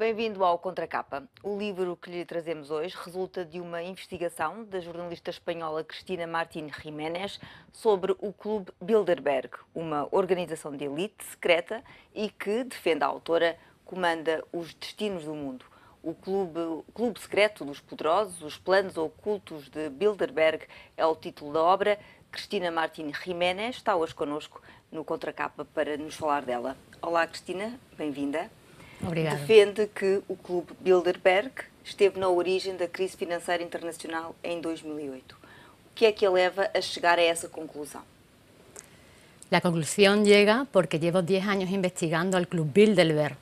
Bem-vindo ao Contracapa. O livro que lhe trazemos hoje resulta de uma investigação da jornalista espanhola Cristina Martín Jiménez sobre o Clube Bilderberg, uma organização de elite secreta e que, defende a autora, comanda os destinos do mundo. O clube secreto dos poderosos, os planos ocultos de Bilderberg é o título da obra. Cristina Martín Jiménez está hoje connosco no Contracapa para nos falar dela. Olá, Cristina, bem-vinda. Obrigada. Defende que o Clube Bilderberg esteve na origem da crise financeira internacional em 2008. O que é que a leva a llegar a esa conclusión? La conclusión llega porque llevo 10 años investigando al Club Bilderberg,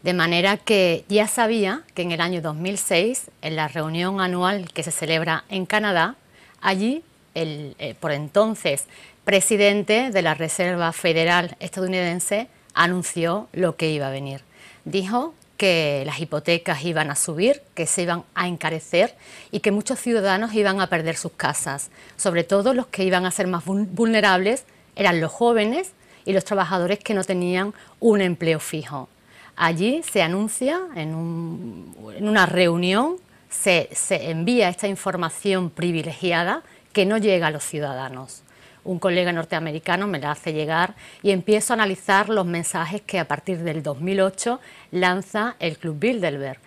de manera que ya sabía que en el año 2006, en la reunión anual que se celebra en Canadá, allí el por entonces presidente de la Reserva Federal estadounidense anunció lo que iba a venir. Dijo que las hipotecas iban a subir, que se iban a encarecer y que muchos ciudadanos iban a perder sus casas. Sobre todo los que iban a ser más vulnerables eran los jóvenes y los trabajadores que no tenían un empleo fijo. Allí se anuncia, en una reunión, se envía esta información privilegiada que no llega a los ciudadanos. Un colega norteamericano me la hace llegar y empiezo a analizar los mensajes que a partir del 2008 lanza el Club Bilderberg.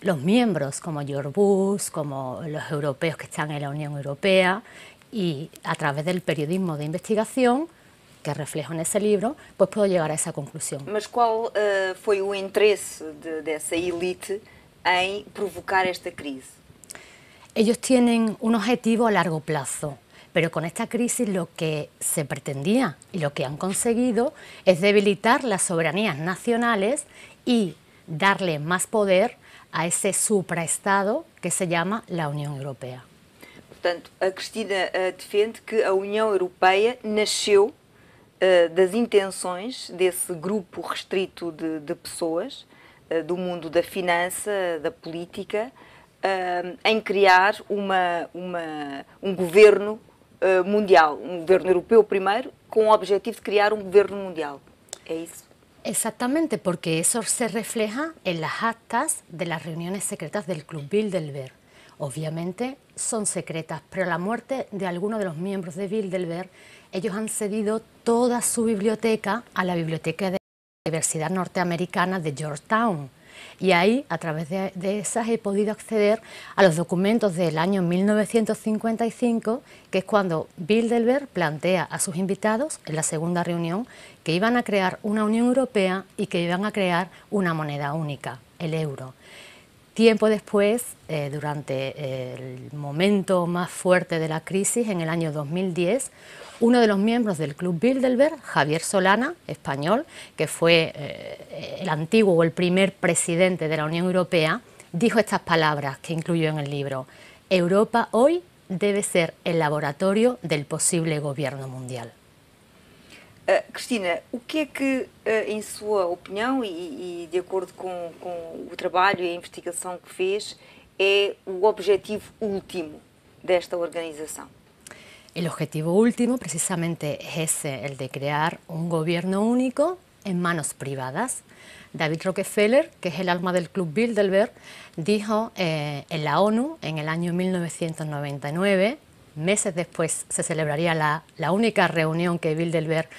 Los miembros como George Bush, como los europeos que están en la Unión Europea, y a través del periodismo de investigación que reflejo en ese libro, pues puedo llegar a esa conclusión. Mas qual foi o interesse dessa elite em provocar esta crise? Ellos tienen un objetivo a largo plazo. Pero con esta crisis lo que se pretendía y lo que han conseguido es debilitar las soberanías nacionales y darle más poder a ese supraestado que se llama la Unión Europea. Portanto, a Cristina defende que a União Europeia nasceu das intenções desse grupo restrito de pessoas do mundo da finança, da política, em criar um governo mundial, un gobierno europeo primero, con el objetivo de crear un gobierno mundial. ¿Es eso? Exactamente, porque eso se refleja en las actas de las reuniones secretas del Club Bilderberg. Obviamente son secretas, pero a la muerte de algunos de los miembros de Bilderberg, ellos han cedido toda su biblioteca a la biblioteca de la Universidad Norteamericana de Georgetown. Y ahí, a través de esas, he podido acceder a los documentos del año 1955, que es cuando Bilderberg plantea a sus invitados, en la segunda reunión, que iban a crear una Unión Europea y que iban a crear una moneda única, el euro. Tiempo después, durante el momento más fuerte de la crisis, en el año 2010, uno de los miembros del Club Bilderberg, Javier Solana, español, que fue el antiguo o el primer presidente de la Unión Europea, dijo estas palabras que incluyó en el libro: Europa hoy debe ser el laboratorio del posible gobierno mundial. Cristina, o que é que, em sua opinião e de acordo com o trabalho e a investigação que fez, é o objetivo último desta organização? El objetivo último precisamente es ese, el de crear un gobierno único en manos privadas. David Rockefeller, que es el alma del Club Bilderberg, dijo en la ONU en el año 1999, meses después se celebraría la única reunión que Bilderberg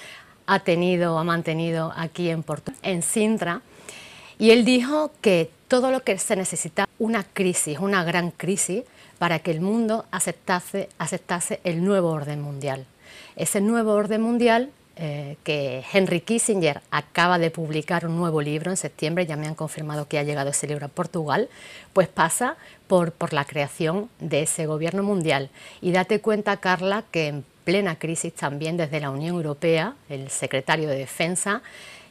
ha mantenido aquí en Sintra, y él dijo que todo lo que se necesitaba, una crisis, una gran crisis, para que el mundo aceptase el nuevo orden mundial. Ese nuevo orden mundial que Henry Kissinger acaba de publicar un nuevo libro en septiembre, ya me han confirmado que ha llegado ese libro a Portugal, pues pasa por la creación de ese gobierno mundial. Y date cuenta, Carla, que en plena crisis también desde la Unión Europea, el secretario de Defensa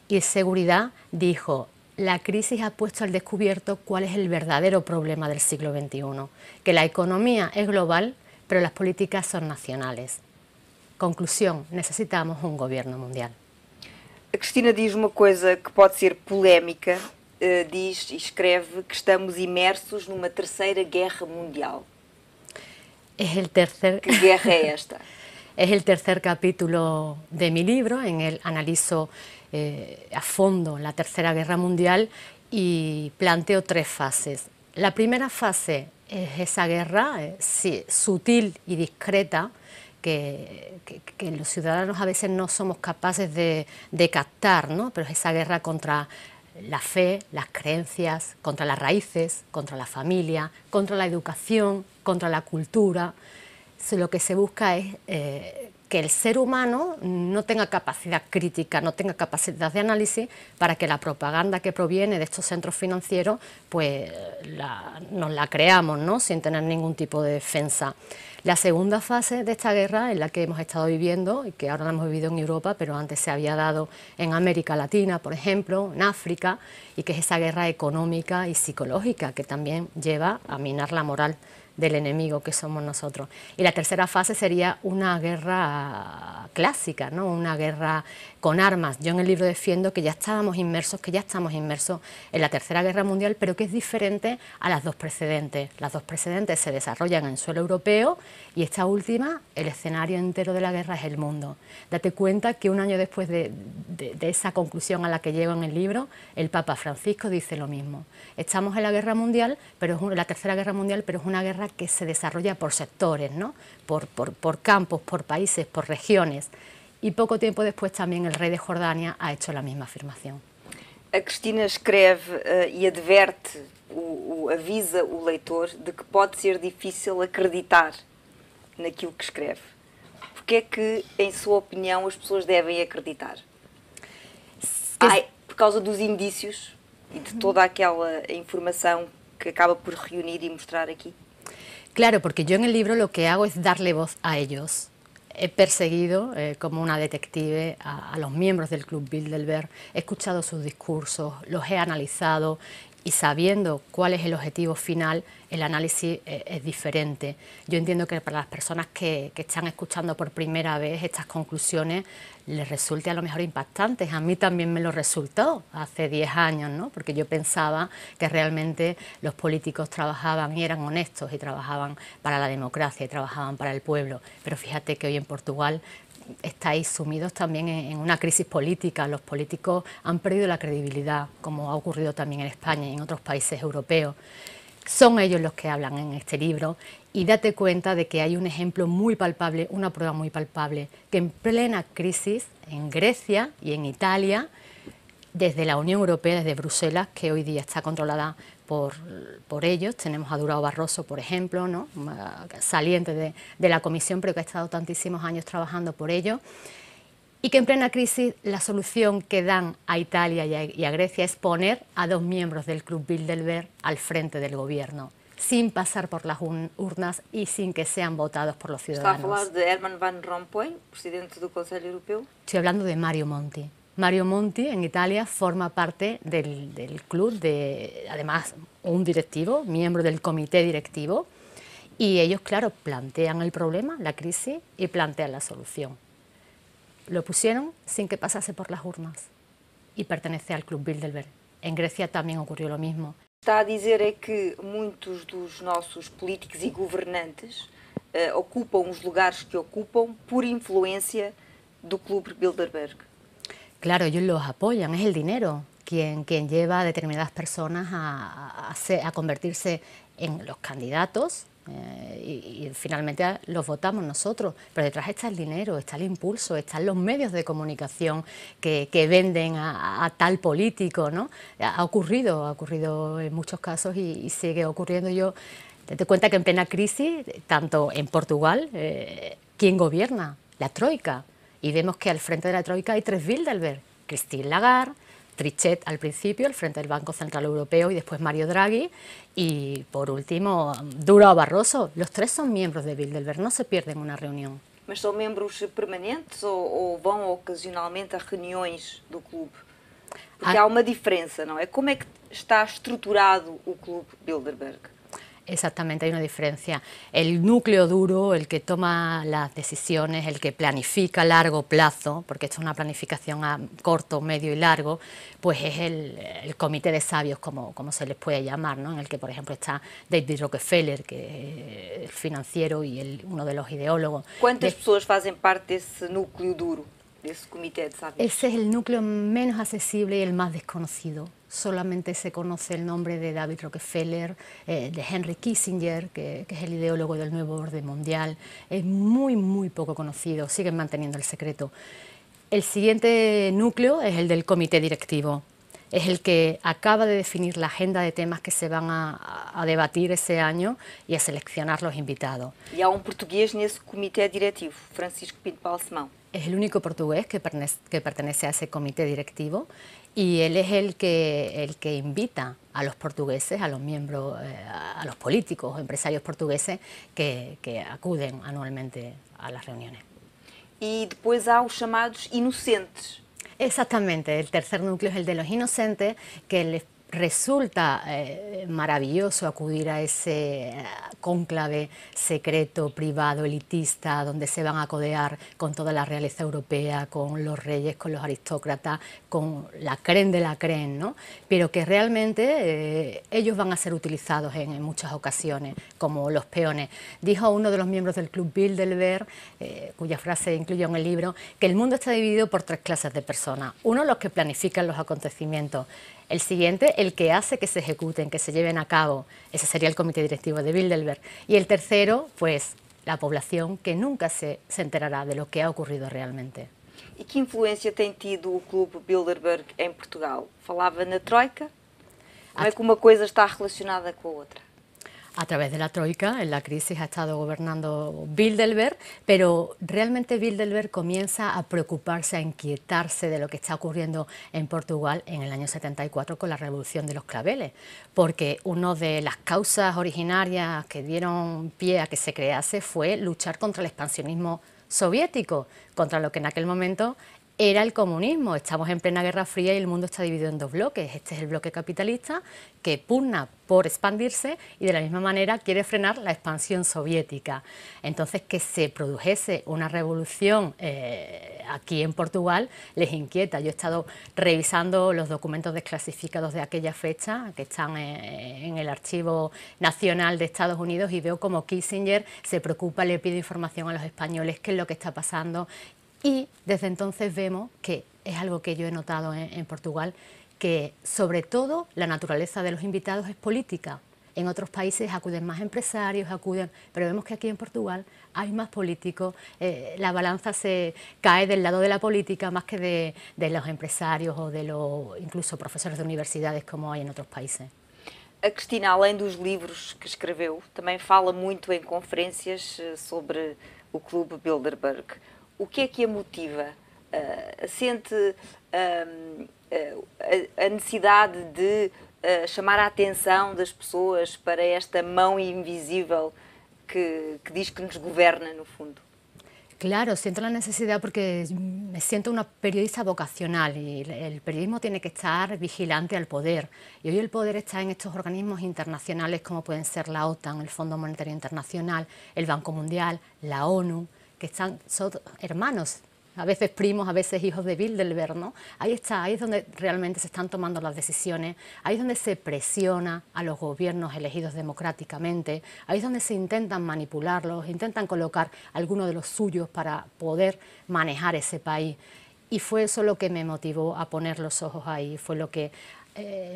y Seguridad dijo: la crisis ha puesto al descubierto cuál es el verdadero problema del siglo XXI, que la economía es global, pero las políticas son nacionales. Conclusión, necesitamos un gobierno mundial. A Cristina diz uma coisa que pode ser polémica, diz e escreve que estamos imersos numa terceira guerra mundial. Es el tercer... ¿Qué guerra es esta? Es el tercer capítulo de mi libro, en el analizo a fondo la Tercera Guerra Mundial y planteo tres fases. La primera fase es esa guerra sutil y discreta que los ciudadanos a veces no somos capaces de captar, ¿no? Pero es esa guerra contra la fe, las creencias, contra las raíces, contra la familia, contra la educación, contra la cultura. Lo que se busca es que el ser humano no tenga capacidad crítica, no tenga capacidad de análisis para que la propaganda que proviene de estos centros financieros pues nos la creamos, ¿no? Sin tener ningún tipo de defensa. La segunda fase de esta guerra es la que hemos estado viviendo y que ahora la hemos vivido en Europa, pero antes se había dado en América Latina, por ejemplo, en África, y que es esa guerra económica y psicológica que también lleva a minar la moral del enemigo que somos nosotros. Y la tercera fase sería una guerra clásica, ¿no? Una guerra con armas. Yo en el libro defiendo que ya estamos inmersos en la Tercera Guerra Mundial, pero que es diferente a las dos precedentes. Las dos precedentes se desarrollan en suelo europeo y esta última, el escenario entero de la guerra es el mundo. Date cuenta que un año después de esa conclusión a la que llego en el libro, el Papa Francisco dice lo mismo. Estamos en la guerra mundial, pero es la Tercera Guerra Mundial, pero es una guerra que se desarrolla por sectores, ¿no? por campos, por países, por regiones. Y poco tiempo después también el rey de Jordania ha hecho la misma afirmación. A Cristina escreve e adverte, avisa o leitor de que pode ser difícil acreditar naquilo que escreve. Porque é que, em sua opinião, as pessoas devem acreditar? Por causa dos indícios e de toda aquela informação que acaba por reunir y mostrar aquí. Claro, porque yo en el libro lo que hago es darle voz a ellos. He perseguido como una detective a los miembros del Club Bilderberg, he escuchado sus discursos, los he analizado y sabiendo cuál es el objetivo final, el análisis es diferente. Yo entiendo que para las personas que están escuchando por primera vez estas conclusiones les resulte a lo mejor impactantes. A mí también me lo resultó hace 10 años, ¿no? Porque yo pensaba que realmente los políticos trabajaban y eran honestos y trabajaban para la democracia y trabajaban para el pueblo. Pero fíjate que hoy en Portugal estáis sumidos también en una crisis política. Los políticos han perdido la credibilidad, como ha ocurrido también en España y en otros países europeos. Son ellos los que hablan en este libro y date cuenta de que hay un ejemplo muy palpable, una prueba muy palpable, que en plena crisis en Grecia y en Italia, desde la Unión Europea, desde Bruselas, que hoy día está controlada por ellos, tenemos a Durão Barroso, por ejemplo, ¿no? Saliente de la Comisión, pero que ha estado tantísimos años trabajando por ello, y que en plena crisis la solución que dan a Italia y a Grecia es poner a dos miembros del Club Bilderberg al frente del gobierno, sin pasar por las urnas y sin que sean votados por los ciudadanos. ¿Está a hablar de Herman Van Rompuy, presidente del Consejo Europeo? Estoy hablando de Mario Monti. Mario Monti en Italia forma parte del club, además un directivo, miembro del comité directivo, y ellos, claro, plantean el problema, la crisis, y plantean la solución. Lo pusieron sin que pasase por las urnas y pertenece al Club Bilderberg. En Grecia también ocurrió lo mismo. Está a dizer é que muitos dos nossos políticos e governantes ocupam os lugares que ocupam por influência do Club Bilderberg. Claro, ellos los apoyan, es el dinero quien lleva a determinadas personas a convertirse en los candidatos y finalmente los votamos nosotros, pero detrás está el dinero, está el impulso, están los medios de comunicación que venden a tal político, ¿no? Ha ocurrido en muchos casos y sigue ocurriendo. Yo te cuenta que en plena crisis, tanto en Portugal, ¿quién gobierna? La Troika. Y vemos que al frente de la Troika hay tres Bilderberg, Christine Lagarde, Trichet al principio, al frente del Banco Central Europeo, y después Mario Draghi, y por último Durão Barroso. Los tres son miembros de Bilderberg, no se pierden una reunión. ¿Mas son membros permanentes ou vão ocasionalmente a reuniões do clube? Porque há uma diferença, não é? Como é que está estruturado o Club Bilderberg? Exactamente, hay una diferencia. El núcleo duro, el que toma las decisiones, el que planifica a largo plazo, porque esto es una planificación a corto, medio y largo, pues es el comité de sabios, como se les puede llamar, ¿no? En el que, por ejemplo, está David Rockefeller, que es el financiero y uno de los ideólogos. ¿Cuántas personas hacen parte de ese núcleo duro, de ese comité de sabios? Ese es el núcleo menos accesible y el más desconocido. solamente se conoce el nombre de David Rockefeller, de Henry Kissinger, que es el ideólogo del nuevo orden mundial. Es muy poco conocido, siguen manteniendo el secreto. El siguiente núcleo es el del comité directivo. Es el que acaba de definir la agenda de temas que se van a debatir ese año y a seleccionar los invitados. E há portugués nesse comitê diretivo, Francisco Pinto Balsemão. Es el único portugués que pertenece a ese comité directivo y él es el que invita a los portugueses, a los miembros, a los políticos o empresarios portugueses que acuden anualmente a las reuniones. E depois há os chamados inocentes. Exactamente, el tercer núcleo es el de los inocentes, que les resulta maravilloso acudir a ese cónclave secreto, privado, elitista, donde se van a codear con toda la realeza europea, con los reyes, con los aristócratas, con la crème de la crème, ¿no? Pero que realmente ellos van a ser utilizados en muchas ocasiones como los peones. Dijo uno de los miembros del Club Bilderberg, cuya frase incluyo en el libro, que el mundo está dividido por tres clases de personas. Uno, los que planifican los acontecimientos. El siguiente, el que hace que se ejecuten, que se lleven a cabo. Ese sería el comité directivo de Bilderberg. Y el tercero, pues, la población que nunca se enterará de lo que ha ocurrido realmente. E que influência tem tido o Clube Bilderberg em Portugal? Falava na Troika? Como é que uma coisa está relacionada com a outra? A través de la Troika, en la crisis ha estado gobernando Bilderberg, pero realmente Bilderberg comienza a preocuparse, a inquietarse de lo que está ocurriendo en Portugal en el año 74 con la Revolución de los Claveles, porque una de las causas originarias que dieron pie a que se crease fue luchar contra el expansionismo soviético, contra lo que en aquel momento era el comunismo. Estamos en plena Guerra Fría y el mundo está dividido en dos bloques. Este es el bloque capitalista que pugna por expandirse y de la misma manera quiere frenar la expansión soviética. Entonces, que se produjese una revolución aquí en Portugal les inquieta. Yo he estado revisando los documentos desclasificados de aquella fecha que están en el Archivo Nacional de Estados Unidos y veo como Kissinger se preocupa, le pide información a los españoles, qué es lo que está pasando. Y desde entonces vemos que es algo que yo he notado en Portugal, que sobre todo la naturaleza de los invitados es política. En otros países acuden más empresarios, pero vemos que aquí en Portugal hay más políticos, la balanza se cae del lado de la política más que de los empresarios o de los incluso profesores de universidades como hay en otros países. A Cristina, além dos livros que escreveu, também fala muito em conferências sobre o Clube Bilderberg. O que é que a motiva? Sente a necessidade de chamar a atenção das pessoas para esta mão invisível que diz que nos governa, no fundo? Claro, siento la necesidad porque me siento una periodista vocacional y el periodismo tiene que estar vigilante al poder. Y hoy el poder está en estos organismos internacionales como pueden ser la OTAN, el Fondo Monetario Internacional, el Banco Mundial, la ONU, que son hermanos, a veces primos, a veces hijos de Bilderberg, ¿no? Ahí está, ahí es donde realmente se están tomando las decisiones, ahí es donde se presiona a los gobiernos elegidos democráticamente, ahí es donde se intentan manipularlos, intentan colocar algunos de los suyos para poder manejar ese país. Y fue eso lo que me motivó a poner los ojos ahí, fue lo que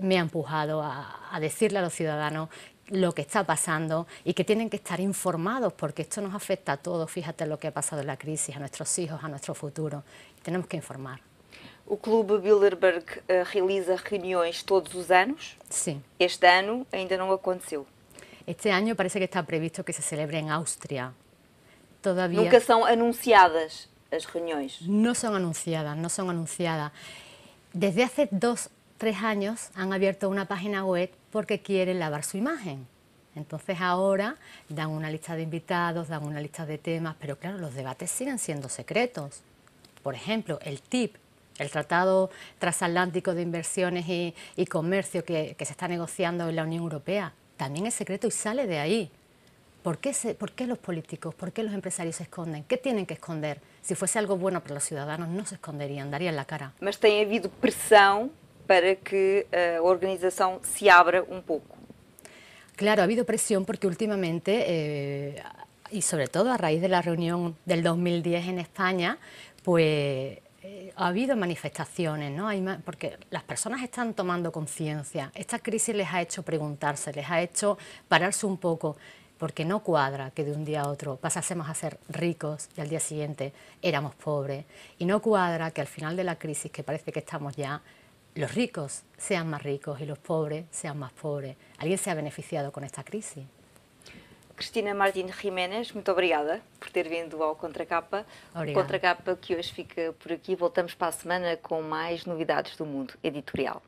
me ha empujado a decirle a los ciudadanos lo que está pasando y que tienen que estar informados porque esto nos afecta a todos. Fíjate lo que ha pasado en la crisis, a nuestros hijos, a nuestro futuro. Tenemos que informar. O Clube Bilderberg realiza reuniões todos os anos? Sí. Este ano ainda não aconteceu. Este año parece que está previsto que se celebre en Austria. Todavía nunca são anunciadas as reuniões? No son anunciadas, no son anunciadas. Desde hace 2 o 3 años han abierto una página web porque quieren lavar su imagen. Entonces ahora dan una lista de invitados, dan una lista de temas, pero claro, los debates siguen siendo secretos. Por ejemplo, el TIP, el Tratado Transatlántico de Inversiones y Comercio que se está negociando en la Unión Europea, también es secreto y sale de ahí. ¿Por qué los políticos, por qué los empresarios se esconden? ¿Qué tienen que esconder? Si fuese algo bueno para los ciudadanos no se esconderían, darían la cara. Mas tem havido pressão para que a organização se abra un pouco. Claro, ha habido presión porque últimamente, y sobre todo a raíz de la reunión del 2010 en España, pues ha habido manifestaciones, ¿no? Porque las personas están tomando conciencia. Esta crisis les ha hecho preguntarse, les ha hecho pararse un poco, porque no cuadra que de un día a otro pasásemos a ser ricos y al día siguiente éramos pobres. Y no cuadra que al final de la crisis, que parece que estamos ya, los ricos sean más ricos y los pobres sean más pobres. ¿Alguien se ha beneficiado con esta crisis? Cristina Martins Giménez, muito obrigada por ter vindo ao Contracapa. Obrigada. O Contracapa que hoje fica por aqui. Voltamos para a semana com mais novidades do mundo editorial.